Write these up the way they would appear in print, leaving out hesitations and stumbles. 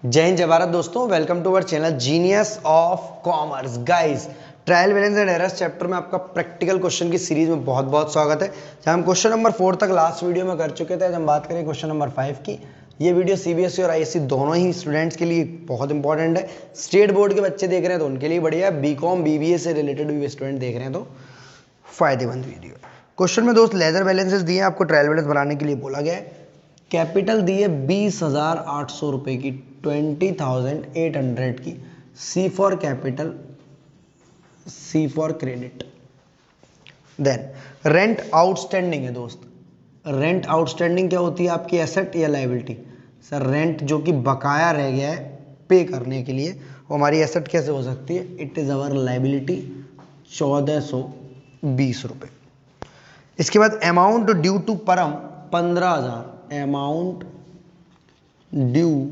जय हिंद जय भारत दोस्तों, welcome to our channel genius of commerce. Guys, trial balance and errors chapter में आपका प्रैक्टिकल क्वेश्चन की सीरीज में बहुत बहुत स्वागत है। जहां हम क्वेश्चन नंबर 4 तक लास्ट वीडियो में कर चुके थे। आज हम बात करें क्वेश्चन नंबर 5 की। ये वीडियो सीबीएसई और आईएससी दोनों ही स्टूडेंट्स के लिए बहुत इंपॉर्टेंट है। स्टेट बोर्ड के बच्चे देख रहे हैं तो उनके लिए बढ़िया है। बीकॉम बीबीए से रिलेटेड भी स्टूडेंट देख रहे हैं तो फायदेमंद वीडियो है। क्वेश्चन में दोस्त लेजर बैलेंसेस दिए हैं, आपको ट्रायल बैलेंस बनाने के लिए बोला गया है। कैपिटल दी है 20,800 रुपए की, 20,800 की। C for capital, C for credit. Then rent outstanding है दोस्त। रेंट आउटस्टैंडिंग क्या होती है? आपकी एसेट या लायबिलिटी? सर रेंट जो कि बकाया रह गया है पे करने के लिए, वो हमारी एसेट कैसे हो सकती है? इट इज अवर लायबिलिटी, 1420 रुपए। इसके बाद अमाउंट ड्यू टू परम 15,000। अमाउंट ड्यू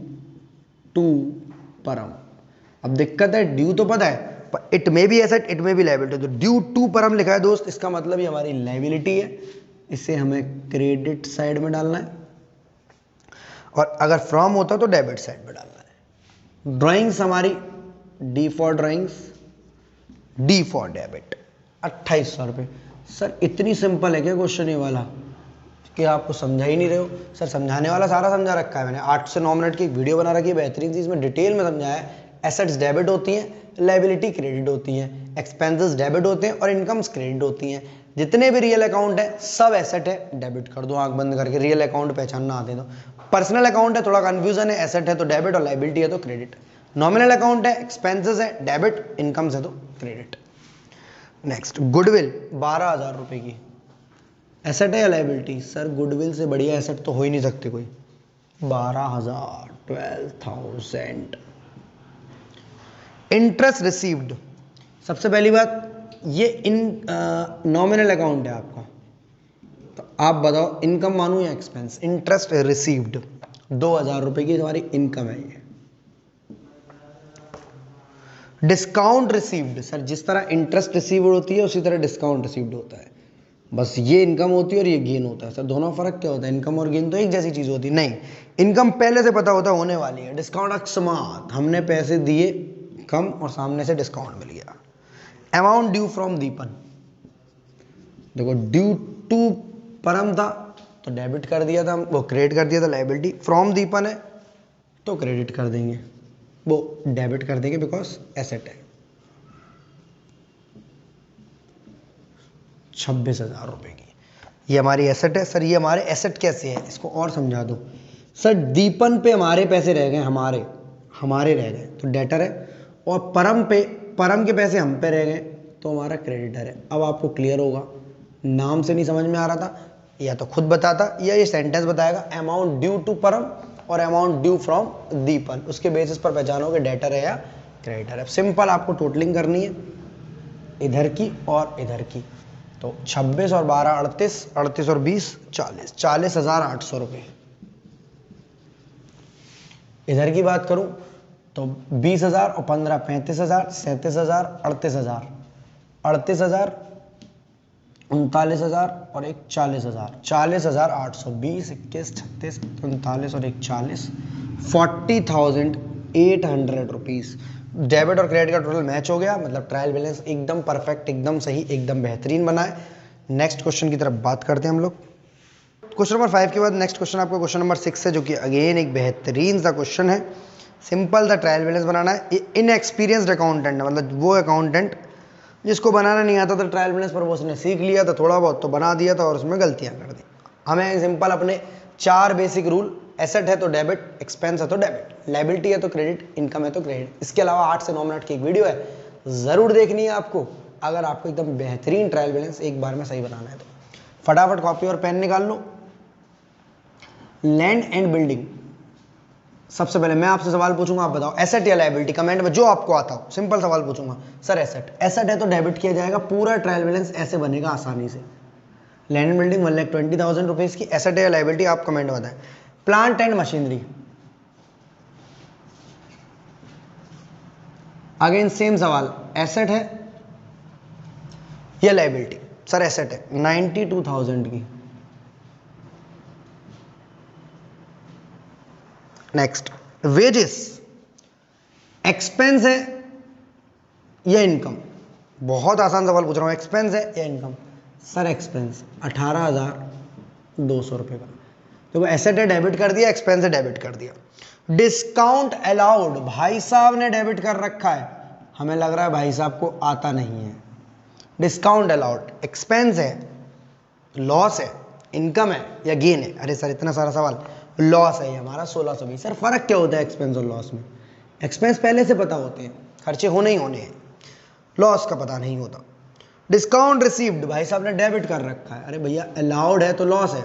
टू परम। अब दिक्कत है, ड्यू तो पता है, it may be asset it may be liability. तो ड्यू टू परम लिखा है दोस्त, इसका मतलब ये हमारी लायबिलिटी है, इसे हमें क्रेडिट साइड में डालना है। और अगर फ्रॉम होता तो डेबिट साइड में डालना है। ड्राइंग्स हमारी D for drawings, D for debit, 2800 रुपये। सर इतनी सिंपल है क्या क्वेश्चन ये वाला कि आपको समझा ही नहीं रहे हो? सर समझाने वाला सारा समझा रखा है मैंने। 8 से 9 मिनट की एक वीडियो बना रखी है, बेहतरीन चीज़ में डिटेल में समझाया है। एसेट्स डेबिट होती हैं, लायबिलिटी क्रेडिट होती हैं, एक्सपेंसेस डेबिट होते हैं और इनकम्स क्रेडिट होती हैं। जितने भी रियल अकाउंट है सब एसेट है, डेबिट कर दो आंख बंद करके। रियल अकाउंट पहचानना आते तो। पर्सनल अकाउंट है थोड़ा कंफ्यूजन है, एसेट है तो डेबिट और लायबिलिटी है तो क्रेडिट। नॉमिनल अकाउंट है, एक्सपेंसेस है डेबिट, इनकम्स है तो क्रेडिट। नेक्स्ट गुडविल 12,000 रुपए की। एसेट है या लायबिलिटी? सर गुडविल से बढ़िया एसेट तो हो ही नहीं सकते कोई। 12,000, 12,000। इंटरेस्ट रिसीव्ड, सबसे पहली बात ये नॉमिनल अकाउंट है आपका, तो आप बताओ इनकम मानू या एक्सपेंस? इंटरेस्ट रिसीव्ड 2,000 रुपए की हमारी इनकम है ये। डिस्काउंट रिसीव्ड, सर जिस तरह इंटरेस्ट रिसीव्ड होती है उसी तरह डिस्काउंट रिसीव्ड होता है, बस ये इनकम होती है और ये गेन होता है। सर दोनों फर्क क्या होता है? इनकम और गेन तो एक जैसी चीज होती है? नहीं, इनकम पहले से पता होता है होने वाली है। डिस्काउंट अकस्मात हमने पैसे दिए कम और सामने से डिस्काउंट मिल गया। अमाउंट ड्यू फ्रॉम दीपन, देखो ड्यू टू परम था तो डेबिट कर दिया था, वो क्रेडिट कर दिया था लायबिलिटी। फ्रॉम दीपन है तो क्रेडिट कर देंगे, वो डेबिट कर देंगे बिकॉज एसेट है। 26,000 रुपए की ये हमारी एसेट है। सर ये हमारे एसेट कैसे है, इसको और समझा दो। सर दीपन पे हमारे पैसे रह गए, हमारे रह गए तो डेटर है, और परम पे, परम के पैसे हम पे रह गए तो हमारा क्रेडिटर है। अब आपको क्लियर होगा, नाम से नहीं समझ में आ रहा था या तो खुद बताता या ये सेंटेंस बताएगा। अमाउंट ड्यू टू परम और अमाउंट ड्यू फ्रॉम दीपन, उसके बेसिस पर पहचानोगे डेटर है या क्रेडिटर है। सिंपल आपको टोटलिंग करनी है, इधर की और इधर की। तो 26 और 12 38, 38 और 20 40, 40,800 रुपये। इधर की बात करूं तो 20,000 और 15 35,000, 37,000, 38,000, 38,000, 39,000 और एक 40,000, 40,800, 20 21 36 39 और एक 40, 40,800 रुपीज। डेबिट और क्रेडिट का टोटल मैच हो गया, मतलब ट्रायल बैलेंस एकदम परफेक्ट, एकदम सही, एकदम बेहतरीन बना है। नेक्स्ट क्वेश्चन की तरफ बात करते हैं हम लोग। क्वेश्चन नंबर 5 के बाद नेक्स्ट क्वेश्चन आपका क्वेश्चन नंबर 6 है, जो कि अगेन एक बेहतरीन सा क्वेश्चन है। सिंपल सा ट्रायल बैलेंस बनाना है। इनएक्सपीरियंस्ड अकाउंटेंट, मतलब वो अकाउंटेंट जिसको बनाना नहीं आता था ट्रायल बैलेंस, पर वो उसने सीख लिया था थोड़ा बहुत तो बना दिया था और उसमें गलतियां कर दी। हमें सिंपल अपने 4 बेसिक रूल, एसेट है तो डेबिट, एक्सपेंस है तो डेबिट, लायबिलिटी है तो क्रेडिट, इनकम है तो क्रेडिट। इसके अलावा 8 से 9 मिनट की एक वीडियो है, जरूर देखनी है आपको अगर आपको एकदम बेहतरीन ट्रायल बैलेंस एक बार में सही बनाना है तो। फटाफट कॉपी और पेन निकाल लो। लैंड एंड बिल्डिंग, सबसे पहले मैं आपसे सवाल पूछूंगा, आप बताओ एसेट या लायबिलिटी? कमेंट में जो आपको आता हो, सिंपल सवाल पूछूंगा। सर एसेट, एसेट है तो डेबिट किया जाएगा, पूरा ट्रायल बैलेंस ऐसे बनेगा आसानी से। लैंड एंड बिल्डिंग 1,20,000 रुपीज की, एसेट है या लायबिलिटी? आप कमेंट बताएं। Plant and machinery, again same सवाल, एसेट है या लायबिलिटी? सर एसेट है, 92,000 की। नेक्स्ट वेजेस, एक्सपेंस है या इनकम? बहुत आसान सवाल पूछ रहा हूं, एक्सपेंस है या इनकम? सर एक्सपेंस, 18,200 रुपये का। तो वो एसेट है, डेबिट कर दिया, एक्सपेंस है, डेबिट कर दिया। डिस्काउंट अलाउड, भाई साहब ने डेबिट कर रखा है, हमें लग रहा है भाई साहब को आता नहीं है। डिस्काउंट अलाउड, एक्सपेंस है, लॉस है, इनकम है या गेन है? अरे सर इतना सारा सवाल, लॉस है ये हमारा 1620। सर फर्क क्या होता है एक्सपेंस और लॉस में? एक्सपेंस पहले से पता होते हैं, खर्चे होने ही होने हैं, लॉस का पता नहीं होता। डिस्काउंट रिसीव्ड, भाई साहब ने डेबिट कर रखा है, अरे भैया अलाउड है तो लॉस है।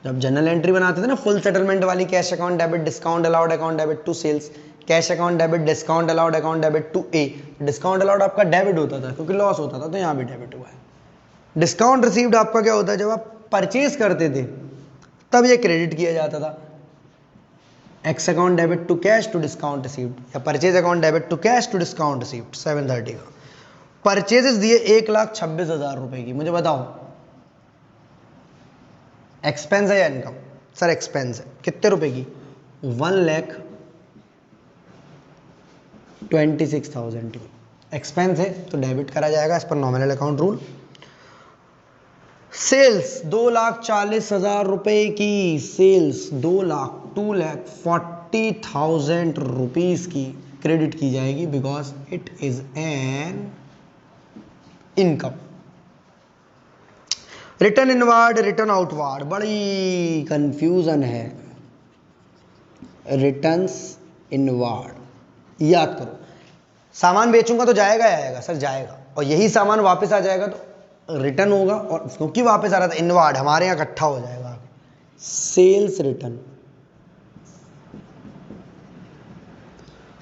जब जनरल एंट्री बनाते थे ना फुल सेटलमेंट वाली, cash account debit, discount allowed account debit to sales, cash account debit, discount allowed account debit to a, discount allowed आपका डेबिट होता था क्योंकि लॉस होता था, तो यहाँ भी डेबिट हुआ है। डिस्काउंट रिसीव्ड आपका क्या होता है? जब आप परचेज करते थे तब ये क्रेडिट किया जाता था, X account debit to cash to discount received, या purchase account debit to cash to discount received. 730 का परचेजेस दिए 1,26,000 रुपए की, मुझे बताओ एक्सपेंस है या इनकम? सर एक्सपेंस है, कितने रुपए की? 1,26,000 की। एक्सपेंस है तो डेबिट करा जाएगा as per nominal account rule. Sales 2,40,000 रुपए की, सेल्स 2,40,000 रुपीज की क्रेडिट की जाएगी because it is an income. Return inward, return outward, बड़ी कंफ्यूजन है। रिटर्न्स इनवार्ड याद करो, सामान बेचूंगा तो जाएगा या आएगा? सर जाएगा, और यही सामान वापस आ जाएगा तो रिटर्न होगा, और क्योंकि वापस आ रहा था इनवार्ड हमारे यहाँ इकट्ठा हो जाएगा। Sales return,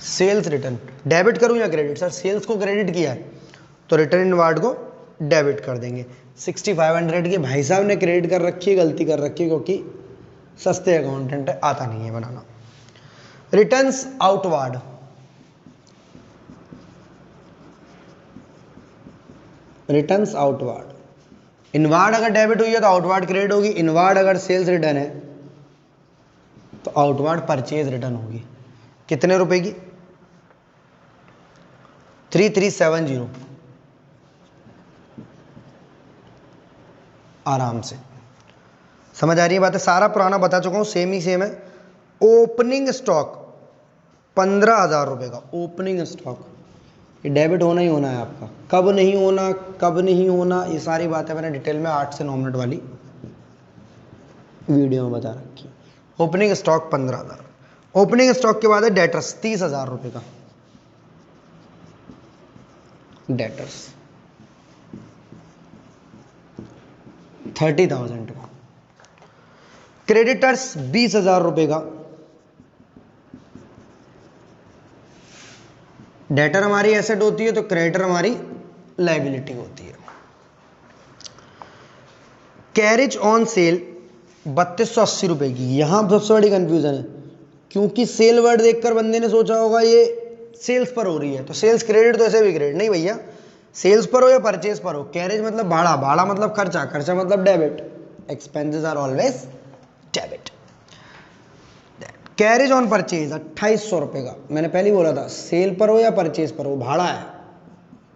sales return debit करूं या क्रेडिट? सर सेल्स को क्रेडिट किया है तो रिटर्न इनवार्ड को डेबिट कर देंगे। 6,500 की भाई साहब ने क्रेडिट कर रखी है, गलती कर रखी है क्योंकि सस्ते अकाउंटेंट है, आता नहीं है बनाना। Returns outward, returns outward, inward अगर डेबिट हुई है तो आउटवार्ड क्रेडिट होगी, इनवार्ड अगर सेल्स रिटर्न है तो आउटवार्ड परचेज रिटर्न होगी। कितने रुपए की? 3,370, आराम से समझ आ रही है बात है? सारा पुराना बता चुका हूं, सेम ही सेम है। ओपनिंग स्टॉक 15,000 रुपए का, ओपनिंग स्टॉक ये डेबिट होना ही होना है आपका। कब नहीं होना, कब नहीं होना, ये सारी बातें मैंने डिटेल में 8 से 9 मिनट वाली वीडियो में बता रखी। Opening stock 15,000। ओपनिंग स्टॉक के बाद है डेटर्स 30,000 रुपए का, डेटर्स 30,000 का। क्रेडिटर्स 20,000 रुपए का। डेटर हमारी एसेट होती है तो क्रेडिटर हमारी लायबिलिटी होती है। कैरेज ऑन सेल 3,280 रुपए की। यहां सबसे बड़ी कंफ्यूजन है क्योंकि सेल वर्ड देखकर बंदे ने सोचा होगा ये सेल्स पर हो रही है, तो सेल्स क्रेडिट तो ऐसे भी क्रेडिट नहीं भैया, सेल्स पर हो या परचेज पर हो। कैरेज मतलब भाड़ा, भाड़ा मतलब खर्चा, खर्चा मतलब debit, expenses are always debit. Carriage on purchase 2,800 रुपए का। मैंने पहले ही बोला था सेल पर हो या परचेज पर हो भाड़ा है,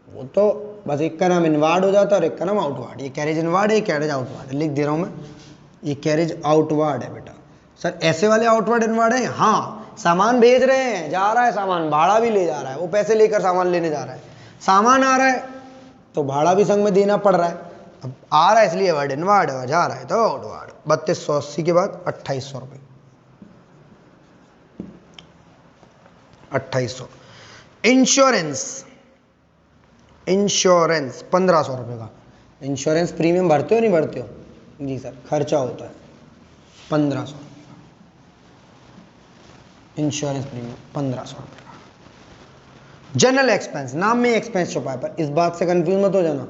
वो तो बस एक का नाम इनवार्ड हो जाता है और एक का नाम आउटवार्ड। ये कैरेज इनवार्ड है, ये कैरेज आउटवार्ड है, लिख दे रहा हूं मैं, ये कैरेज आउटवार्ड है बेटा। सर ऐसे वाले आउटवार्ड इनवार्ड है? हाँ, सामान भेज रहे हैं, जा रहा है सामान, भाड़ा भी ले जा रहा है, वो पैसे लेकर सामान लेने जा रहा है, सामान आ रहा है तो भाड़ा भी संग में देना पड़ रहा है। अब आ रहा है इसलिए वर्ड इनवार्ड है, जा रहा है तो आउटवार्ड। 3,280 के बाद 2,800 रुपये, 2,800। इंश्योरेंस, इंश्योरेंस 1,500 रुपये का। इंश्योरेंस प्रीमियम भरते हो नहीं भरते हो? जी सर, खर्चा होता है 1,500 रुपये का। इंश्योरेंस प्रीमियम 1,500 रुपये का। जनरल एक्सपेंस, नाम में एक्सपेंस छुपा है, पर इस बात से कंफ्यूज मत हो जाना,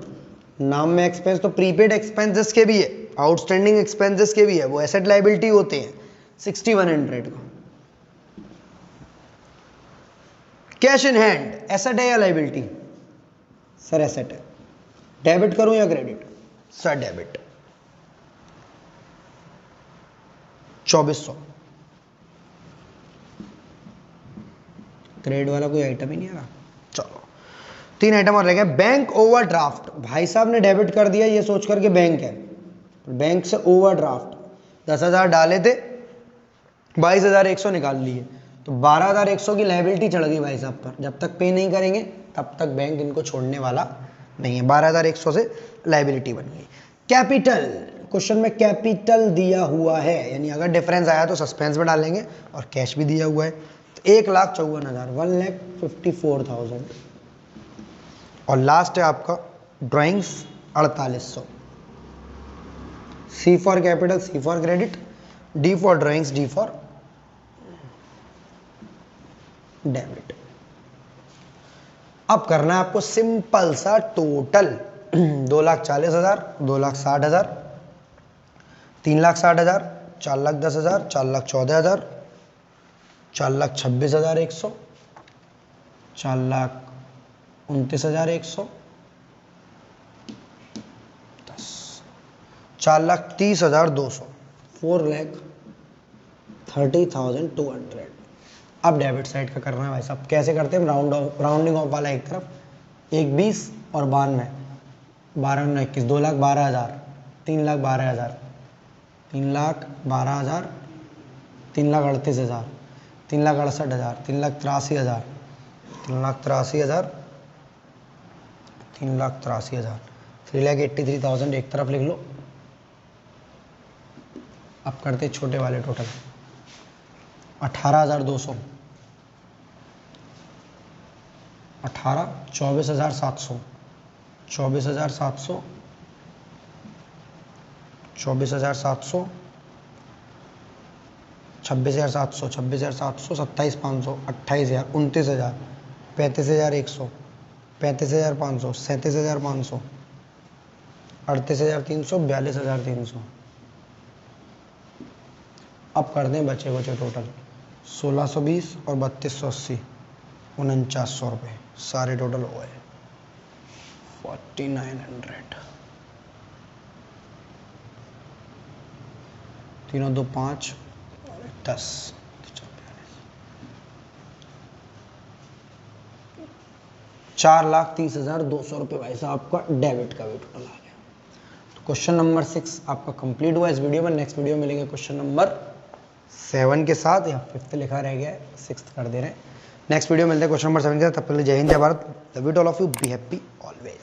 नाम में एक्सपेंस तो प्रीपेड एक्सपेंसेस के भी है, आउटस्टैंडिंग एक्सपेंसेस के भी है, वो एसेट लायबिलिटी होते हैं। 6,100 का। कैश इन हैंड एसेट है या लायबिलिटी? सर एसेट है। डेबिट करूं या क्रेडिट? Sir debit. 2,400। क्रेडिट वाला कोई आइटम ही नहीं आ रहा। चलो 3 आइटम और रह गए। बैंक ओवरड्राफ्ट, भाई साहब ने डेबिट कर दिया ये सोच करके बैंक है, बैंक से ओवरड्राफ्ट 10,000 डाले थे, 22,100 निकाल लिए, तो 12,100 की लायबिलिटी चढ़ गई भाई साहब पर। जब तक पे नहीं करेंगे तब तक बैंक इनको छोड़ने वाला नहीं है। 12,100 से लायबिलिटी बन गई। कैपिटल, क्वेश्चन में कैपिटल दिया हुआ है, यानी अगर डिफरेंस आया तो सस्पेंस में डालेंगे, और कैश भी दिया हुआ है, तो 1,54,000, 1,54,000। और लास्ट है आपका drawings 4800। C for capital, C for credit, D for drawings, D for debit. अब करना है आपको सिंपल सा टोटल। 2,40,000, 2,60,000, 3,60,000, 4,10,000, 4,14,000, 4,26,100, 4,29,100, 4,30,200, 4,30,200। अब डेबिट साइड का करना है भाई साहब। कैसे करते हैं? राउंडिंग ऑफ वाला एक तरफ, 1,20 और 92, 12,21, 2,12,000, 3,12,000, 3,12,000, 3,38,000, 3,68,000, 3,83,000, 3,83,000, 3,83,000, 3,83,000 एक तरफ लिख लो। अब करते छोटे वाले टोटल। 18,200, 18, 24,700, 24,700, 24,700, 26,700, 26,700, 27,500, 28,000, 29,000, 35,100, 35,500, 37,500, 38,300, 42,300। अब कर दें बचे बचे टोटल 1,620 और 3,280, 4900 रुपये सारे टोटल हो गए 4,900। 3 2 5 10, 4,30,200 रुपये भाई साहब आपका डेबिट का भी टोटल आ गया। तो क्वेश्चन नंबर 6 आपका कंप्लीट हुआ इस वीडियो में। नेक्स्ट वीडियो में मिलेंगे क्वेश्चन नंबर 7 के साथ, या 5th लिखा रह गया है, 6th कर दे रहे हैं। नेक्स्ट वीडियो मिलते हैं क्वेश्चन नंबर 7 के साथ। तब तक जय हिंद, जय Bharat. Love you all of you, be happy always.